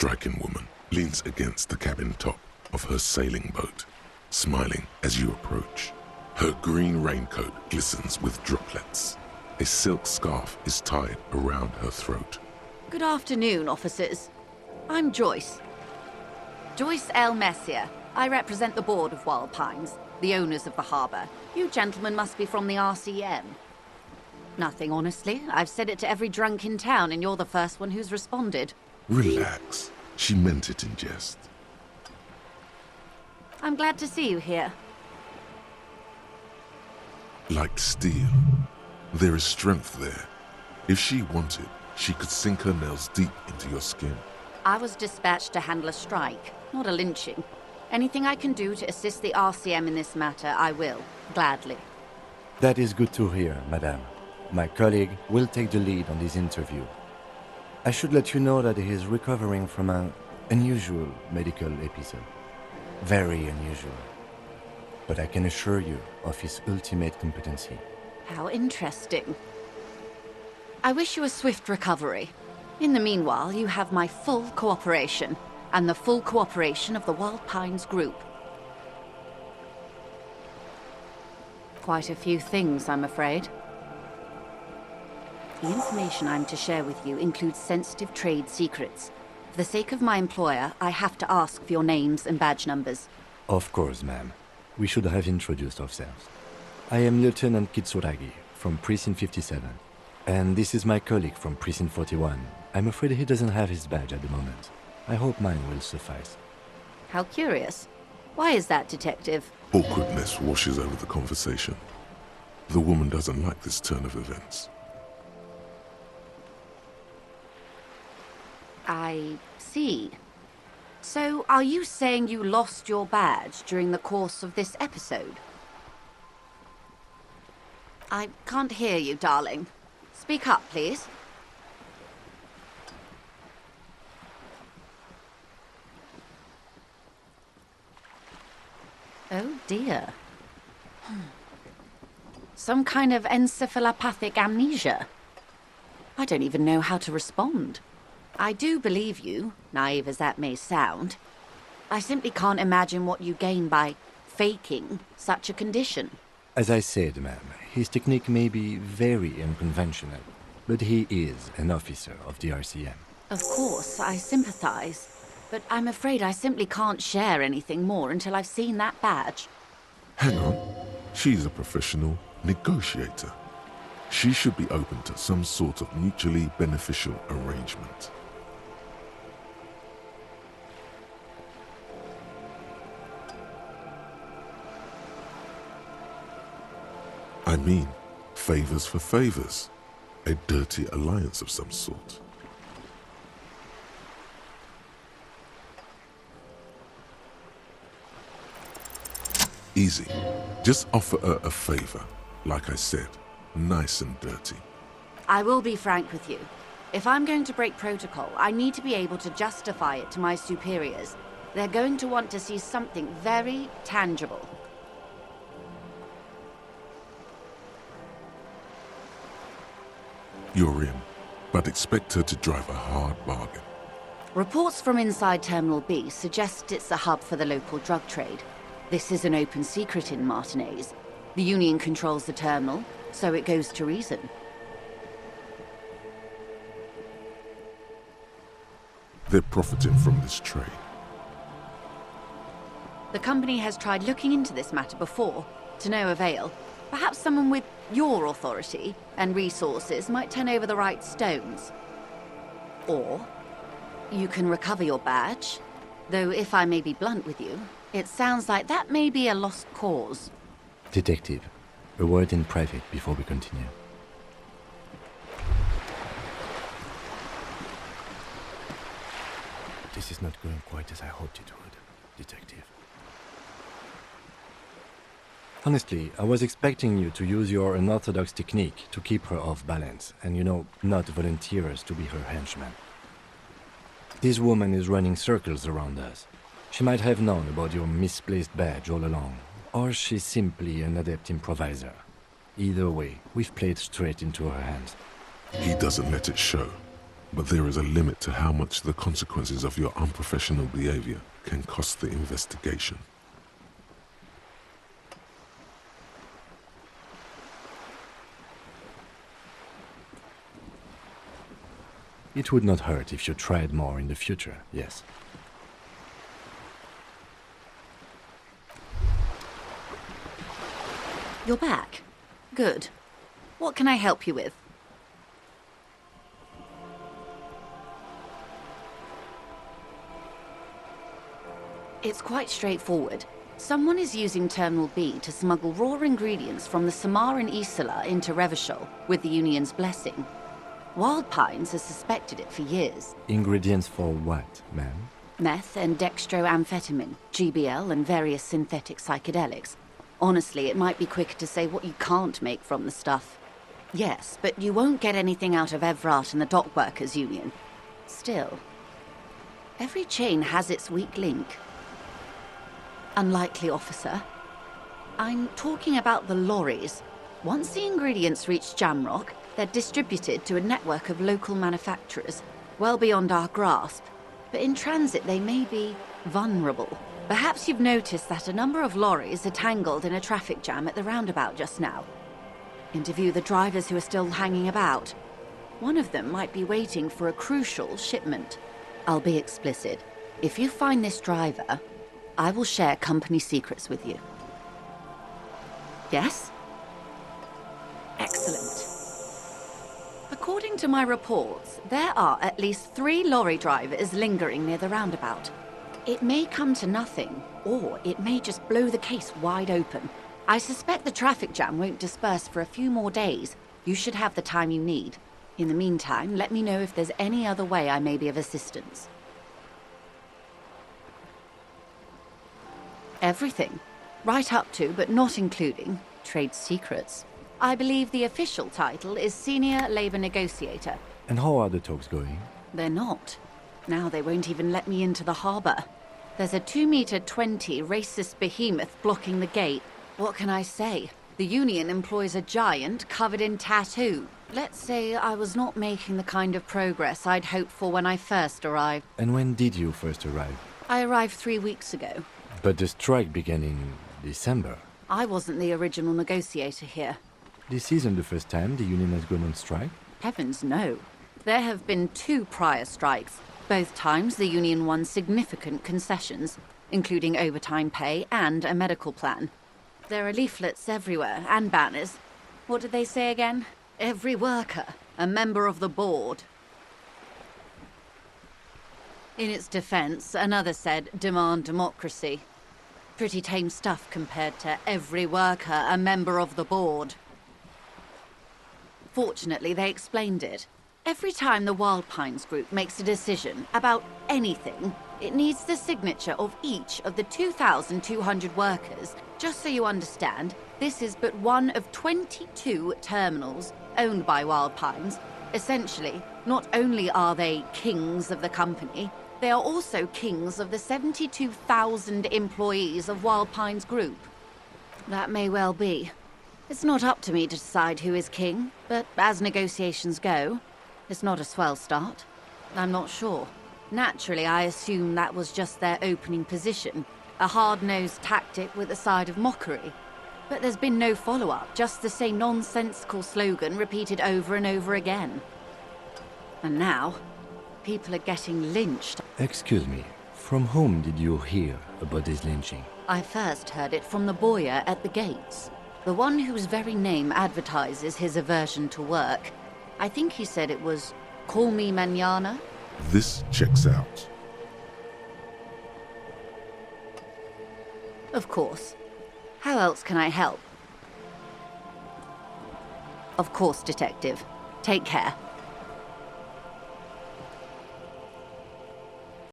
striking woman leans against the cabin top of her sailing boat, smiling as you approach. Her green raincoat glistens with droplets. A silk scarf is tied around her throat. Good afternoon, officers. I'm Joyce. Joyce L. Messier. I represent the board of Wild Pines, the owners of the harbour. You gentlemen must be from the RCM. Nothing, honestly. I've said it to every drunk in town, and you're the first one who's responded. Relax. She meant it in jest. I'm glad to see you here. Like steel, there is strength there. If she wanted, she could sink her nails deep into your skin. I was dispatched to handle a strike, not a lynching. Anything I can do to assist the RCM in this matter, I will, gladly. That is good to hear, madame. My colleague will take the lead on this interview. I should let you know that he is recovering from an unusual medical episode. Very unusual. But I can assure you of his ultimate competency. How interesting. I wish you a swift recovery. In the meanwhile, you have my full cooperation, and the full cooperation of the Wild Pines Group. Quite a few things, I'm afraid. The information I'm to share with you includes sensitive trade secrets. For the sake of my employer, I have to ask for your names and badge numbers. Of course, ma'am. We should have introduced ourselves. I am Lieutenant Kitsuragi from Precinct 57. And this is my colleague from Precinct 41. I'm afraid he doesn't have his badge at the moment. I hope mine will suffice. How curious. Why is that, Detective? Awkwardness washes over the conversation. The woman doesn't like this turn of events. I see. So, are you saying you lost your badge during the course of this episode? I can't hear you, darling. Speak up, please. Oh, dear. Some kind of encephalopathic amnesia. I don't even know how to respond. I do believe you, naive as that may sound. I simply can't imagine what you gain by faking such a condition. As I said, ma'am, his technique may be very unconventional, but he is an officer of the RCM. Of course, I sympathize. But I'm afraid I simply can't share anything more until I've seen that badge. Hang on. She's a professional negotiator. She should be open to some sort of mutually beneficial arrangement. I mean, favors for favors. A dirty alliance of some sort. Easy. Just offer her a favor. Like I said, nice and dirty. I will be frank with you. If I'm going to break protocol, I need to be able to justify it to my superiors. They're going to want to see something very tangible. You're in, but expect her to drive a hard bargain. Reports from inside Terminal B suggest it's a hub for the local drug trade. This is an open secret in Martinez. The Union controls the terminal, so it goes to reason. They're profiting from this trade. The company has tried looking into this matter before, to no avail. Perhaps someone with your authority and resources might turn over the right stones. Or you can recover your badge, though if I may be blunt with you, it sounds like that may be a lost cause. Detective, a word in private before we continue. This is not going quite as I hoped it would, Detective. Honestly, I was expecting you to use your unorthodox technique to keep her off balance and, not volunteer us to be her henchman. This woman is running circles around us. She might have known about your misplaced badge all along, or she's simply an adept improviser. Either way, we've played straight into her hands. He doesn't let it show. But there is a limit to how much the consequences of your unprofessional behavior can cost the investigation. It would not hurt if you tried more in the future, yes. You're back. Good. What can I help you with? It's quite straightforward. Someone is using Terminal B to smuggle raw ingredients from the Samar and Isola into Revachol with the Union's blessing. Wild Pines has suspected it for years. Ingredients for what, ma'am? Meth and dextroamphetamine, GBL and various synthetic psychedelics. Honestly, it might be quicker to say what you can't make from the stuff. Yes, but you won't get anything out of Evrat and the Dock Workers Union. Still, every chain has its weak link. Unlikely, officer. I'm talking about the lorries. Once the ingredients reach Jamrock, they're distributed to a network of local manufacturers, well beyond our grasp. But in transit, they may be vulnerable. Perhaps you've noticed that a number of lorries are tangled in a traffic jam at the roundabout just now. Interview the drivers who are still hanging about. One of them might be waiting for a crucial shipment. I'll be explicit. If you find this driver, I will share company secrets with you. Yes? Excellent. According to my reports, there are at least 3 lorry drivers lingering near the roundabout. It may come to nothing, or it may just blow the case wide open. I suspect the traffic jam won't disperse for a few more days. You should have the time you need. In the meantime, let me know if there's any other way I may be of assistance. Everything. Right up to, but not including, trade secrets. I believe the official title is Senior Labor Negotiator. And how are the talks going? They're not. Now they won't even let me into the harbor. There's a 2-meter-20 racist behemoth blocking the gate. What can I say? The Union employs a giant covered in tattoo. Let's say I was not making the kind of progress I'd hoped for when I first arrived. And when did you first arrive? I arrived 3 weeks ago. But the strike began in December. I wasn't the original negotiator here. This isn't the first time the Union has gone on strike? Heavens, no. There have been 2 prior strikes. Both times the Union won significant concessions, including overtime pay and a medical plan. There are leaflets everywhere, and banners. What did they say again? Every worker, a member of the board. In its defense, another said, demand democracy. Pretty tame stuff compared to every worker, a member of the board. Fortunately, they explained it. Every time the Wild Pines group makes a decision about anything, it needs the signature of each of the 2,200 workers. Just so you understand, this is but one of 22 terminals owned by Wild Pines. Essentially, not only are they kings of the company, they are also kings of the 72,000 employees of Wild Pines Group. That may well be. It's not up to me to decide who is king, but as negotiations go, it's not a swell start. I'm not sure. Naturally, I assume that was just their opening position, a hard-nosed tactic with a side of mockery. But there's been no follow-up, just the same nonsensical slogan repeated over and over again. And now, people are getting lynched. Excuse me, from whom did you hear about this lynching? I first heard it from the bowyer at the gates. The one whose very name advertises his aversion to work. I think he said it was, "Call me mañana." This checks out. Of course. How else can I help? Of course, Detective. Take care.